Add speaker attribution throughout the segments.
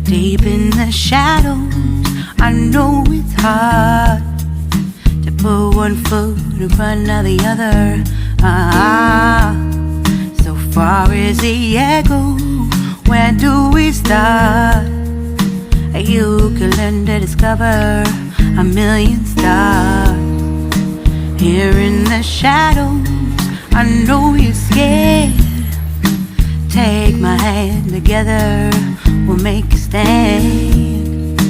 Speaker 1: Deep in the shadows, I know it's hard to put one foot in front of the other. So far as the echo, where do we start? You can learn to discover a million stars. Here in the shadows, I know you're scared. Take my hand, together we'll make a stand.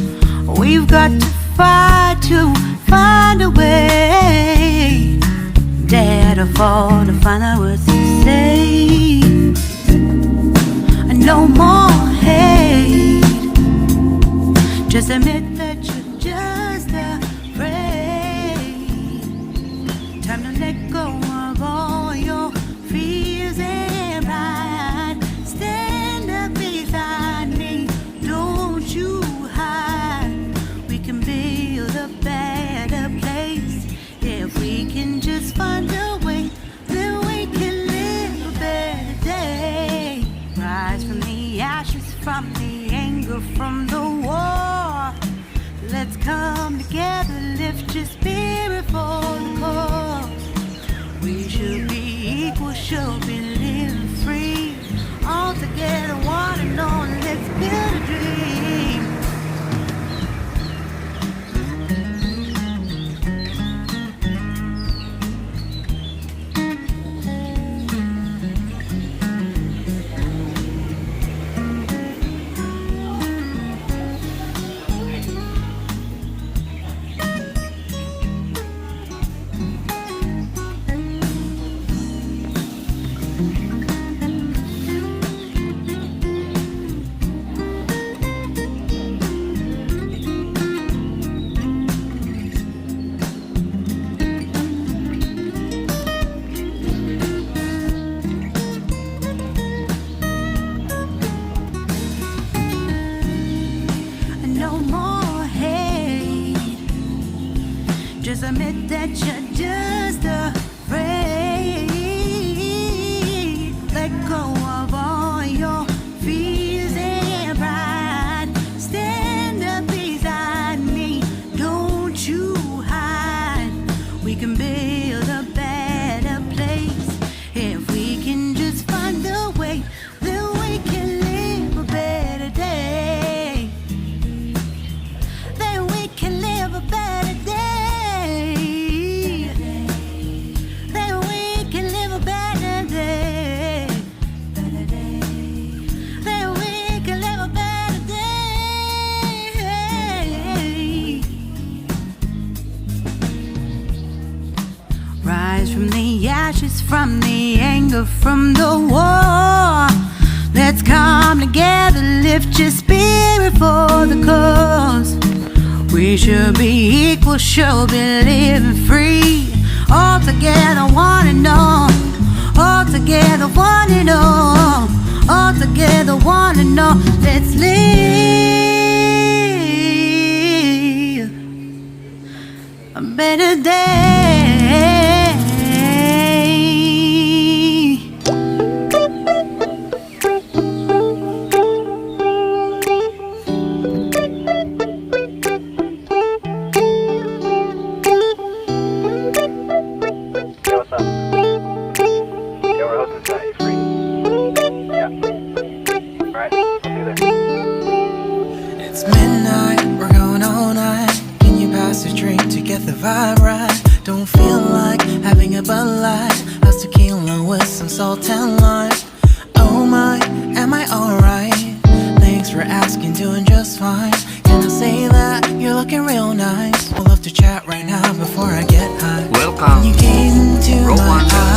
Speaker 1: We've got to fight to find a way. Dare to fall to find out what to say. No more hate. Just admit that you're just afraid. Time to let go of all your fears and pride. Stand up beside me, don't you hide. We can build a better place. If we can just find a way, then we can live a better day. Rise from the ashes, from the anger, from the war. Let's come together, lift your spirit for the cause. We should be equal, should be living free. All together, one and all, let's build a dream. Just admit that you're just afraid. Let go of all your fears and pride. Stand up beside me, don't you hide. We can build a better place. If we can just find a way, then we can live a better day. Then we can live a better day. Rise from the ashes, from the anger, from the war. Let's come together, lift your spirit for the cause. We should be equal, should be living free. All together, one and all. All together, one and all. All together, one and all. Let's live a better day.
Speaker 2: The vibe right, don't feel like having a Bud Light. How's tequila with some salt and lime? Oh my, am I alright? Thanks for asking, doing just fine. Can I say that you're looking real nice? We'll love to chat right now before I get high.
Speaker 3: Welcome.
Speaker 2: When you gaze into my eyes,